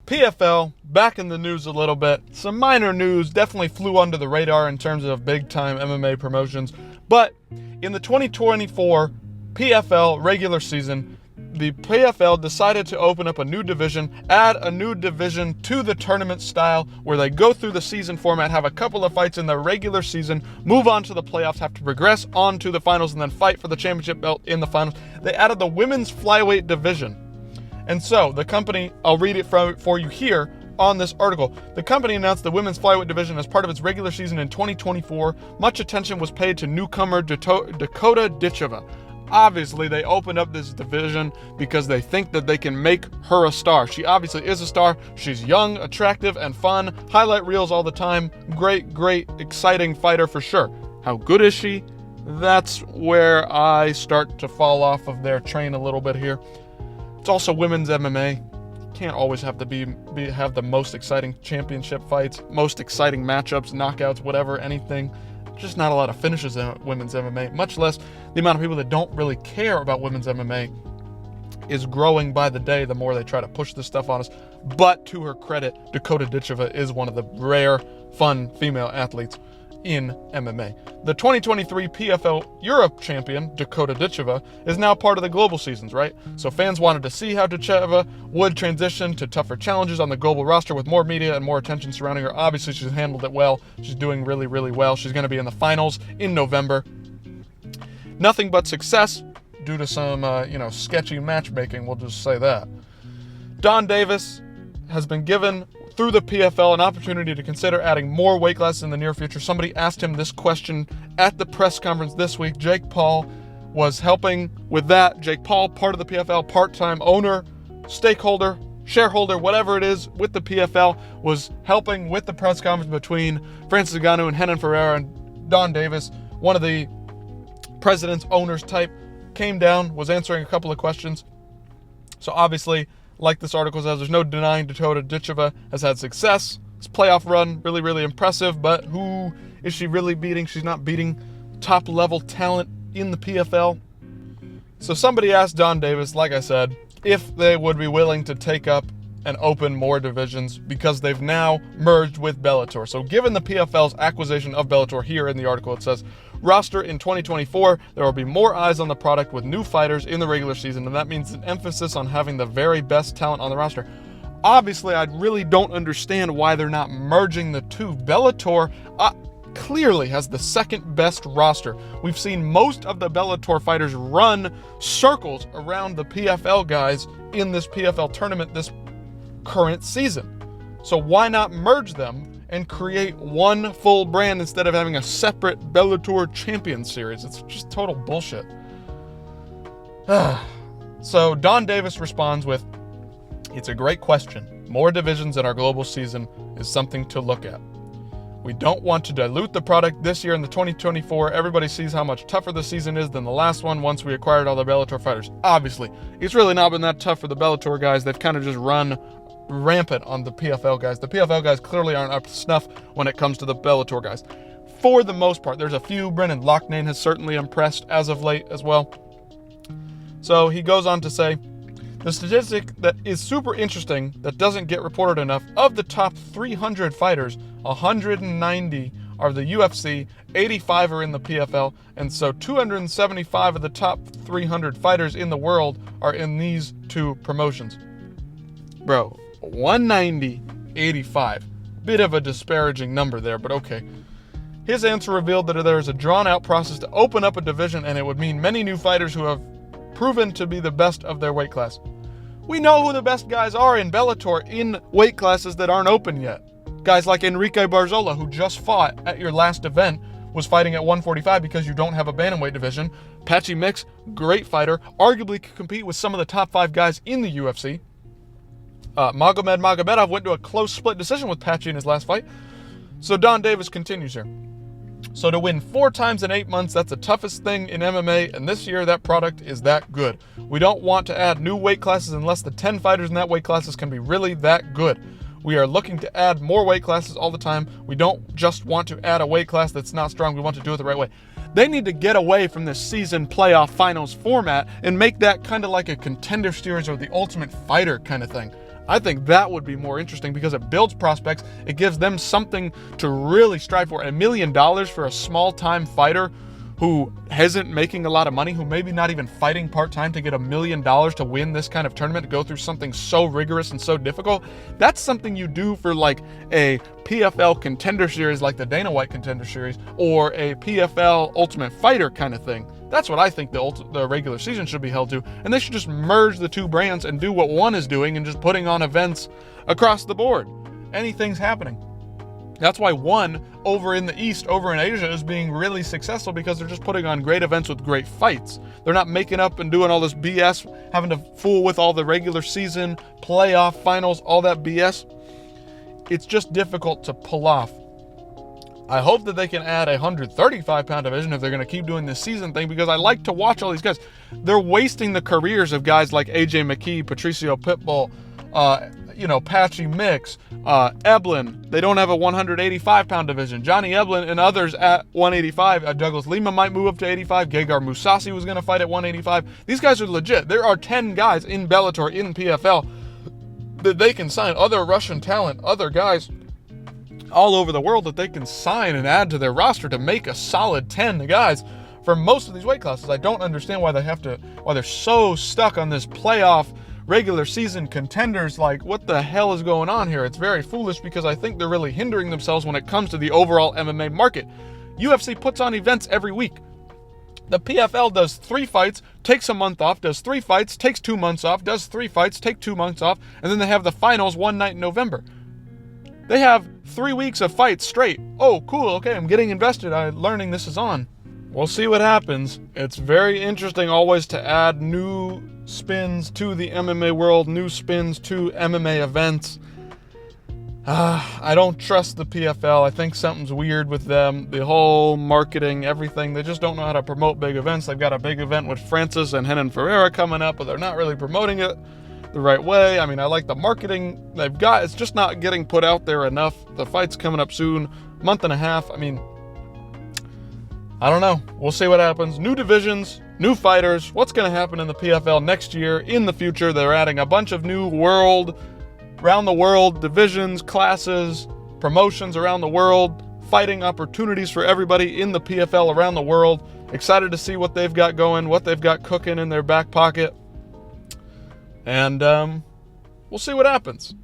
PFL, back in the news a little bit. Some minor news, definitely flew under the radar in terms of big-time MMA promotions. But in the 2024 PFL regular season, the PFL decided to open up a new division, add a new division to the tournament style, where they go through the season format, have a couple of fights in the regular season, move on to the playoffs, have to progress on to the finals, and then fight for the championship belt in the finals. They added the women's flyweight division. And so, the company, I'll read it for you here on this article. The company announced the women's flyweight division as part of its regular season in 2024. Much attention was paid to newcomer Dakota Ditcheva. Obviously, they opened up this division because they think that they can make her a star. She obviously is a star. She's young, attractive, and fun. Highlight reels all the time. Great, exciting fighter for sure. How good is she? That's where I start to fall off of their train a little bit here. It's also women's MMA. Can't always have to have the most exciting championship fights, most exciting matchups, knockouts, whatever, anything. Just not a lot of finishes in women's MMA, much less the amount of people that don't really care about women's MMA is growing by the day the more they try to push this stuff on us. But to her credit, Dakota Ditcheva is one of the rare, fun female athletes in MMA. The 2023 PFL Europe champion, Dakota Ditcheva, is now part of the global seasons, right? So fans wanted to see how Ditcheva would transition to tougher challenges on the global roster with more media and more attention surrounding her. Obviously, she's handled it well. She's doing really, well. She's going to be in the finals in November. Nothing but success due to some, sketchy matchmaking, we'll just say that. Donn Davis has been given, through the PFL, an opportunity to consider adding more weight classes in the near future. Somebody asked him this question at the press conference this week. Jake Paul was helping with that. Jake Paul, part of the PFL, part-time owner, stakeholder, shareholder, whatever it is, with the PFL, was helping with the press conference between Francis Ngannou and Renan Ferreira, and Donn Davis, one of the president's owners type, came down, was answering a couple of questions. So obviously, like this article says, there's no denying Dakota Ditcheva has had success. This playoff run, really impressive, but who is she really beating? She's not beating top-level talent in the PFL. So somebody asked Donn Davis, like I said, if they would be willing to take up and open more divisions because they've now merged with Bellator. So given the PFL's acquisition of Bellator, here in the article it says, roster in 2024, there will be more eyes on the product with new fighters in the regular season, and that means an emphasis on having the very best talent on the roster. Obviously, I really don't understand why they're not merging the two. Bellator clearly has the second best roster. We've seen most of the Bellator fighters run circles around the PFL guys in this PFL tournament this current season. So why not merge them and create one full brand instead of having a separate Bellator Champion Series? It's just total bullshit. So Donn Davis responds with, "It's a great question. More divisions in our global season is something to look at. We don't want to dilute the product this year in the 2024. Everybody sees how much tougher the season is than the last one once we acquired all the Bellator fighters." Obviously, it's really not been that tough for the Bellator guys. They've kind of just run rampant on the PFL guys. The PFL guys clearly aren't up to snuff when it comes to the Bellator guys. For the most part, there's a few. Brendan Loughnane has certainly impressed as of late as well. So he goes on to say, the statistic that is super interesting that doesn't get reported enough, of the top 300 fighters, 190 are the UFC, 85 are in the PFL, and so 275 of the top 300 fighters in the world are in these two promotions. Bro, 190, 85. Bit of a disparaging number there, but okay. His answer revealed that there is a drawn-out process to open up a division, and it would mean many new fighters who have proven to be the best of their weight class. We know who the best guys are in Bellator in weight classes that aren't open yet. Guys like Enrique Barzola, who just fought at your last event, was fighting at 145 because you don't have a bantamweight division. Patchy Mix, great fighter, arguably could compete with some of the top 5 guys in the UFC. Magomed Magomedov went to a close split decision with Patchy in his last fight. So Donn Davis continues here. So to win 4 times in 8 months, that's the toughest thing in MMA, and this year that product is that good. We don't want to add new weight classes unless the 10 fighters in that weight classes can be really that good. We are looking to add more weight classes all the time. We don't just want to add a weight class that's not strong. We want to do it the right way. They need to get away from this season playoff finals format and make that kind of like a Contender Series or the Ultimate Fighter kind of thing. I think that would be more interesting because it builds prospects. It gives them something to really strive for. $1 million for a small-time fighter who isn't making a lot of money, who maybe not even fighting part-time to get $1 million to win this kind of tournament, to go through something so rigorous and so difficult. That's something you do for like a PFL Contender Series, like the Dana White Contender Series, or a PFL Ultimate Fighter kind of thing. That's what I think the regular season should be held to, and they should just merge the two brands and do what one is doing and just putting on events across the board. Anything's happening. That's why one over in the East, over in Asia, is being really successful, because they're just putting on great events with great fights. They're not making up and doing all this BS, having to fool with all the regular season, playoff, finals, all that BS. It's just difficult to pull off. I hope that they can add a 135-pound division if they're going to keep doing this season thing, because I like to watch all these guys. They're wasting the careers of guys like AJ McKee, Patricio Pitbull, Patchy Mix, Eblin. They don't have a 185-pound division. Johnny Eblin and others at 185. Douglas Lima might move up to 85. Gegard Mousasi was going to fight at 185. These guys are legit. There are 10 guys in Bellator, in PFL, that they can sign. Other Russian talent, other guys all over the world that they can sign and add to their roster to make a solid 10 guys for most of these weight classes. I don't understand why they're so stuck on this playoff regular season contenders. Like, what the hell is going on here? It's very foolish, because I think they're really hindering themselves when it comes to the overall MMA market. UFC puts on events every week. The PFL does 3 fights, takes a month off, does 3 fights, takes 2 months off, does 3 fights, take 2 months off, and then they have the finals one night in November. They have 3 weeks of fights straight. Oh, cool, okay, I'm getting invested. I'm learning this is on. We'll see what happens. It's very interesting always to add new spins to the MMA world, new spins to MMA events. I don't trust the PFL. I think something's weird with them. The whole marketing, everything. They just don't know how to promote big events. They've got a big event with Francis and Renan Ferreira coming up, but they're not really promoting it the right way. I mean, I like the marketing they've got. It's just not getting put out there enough. The fight's coming up soon, month and a half. I mean, I don't know. We'll see what happens. New divisions, new fighters. What's going to happen in the PFL next year, in the future? They're adding a bunch of new around the world divisions, classes, promotions around the world, fighting opportunities for everybody in the PFL around the world. Excited to see what they've got going, what they've got cooking in their back pocket. And we'll see what happens.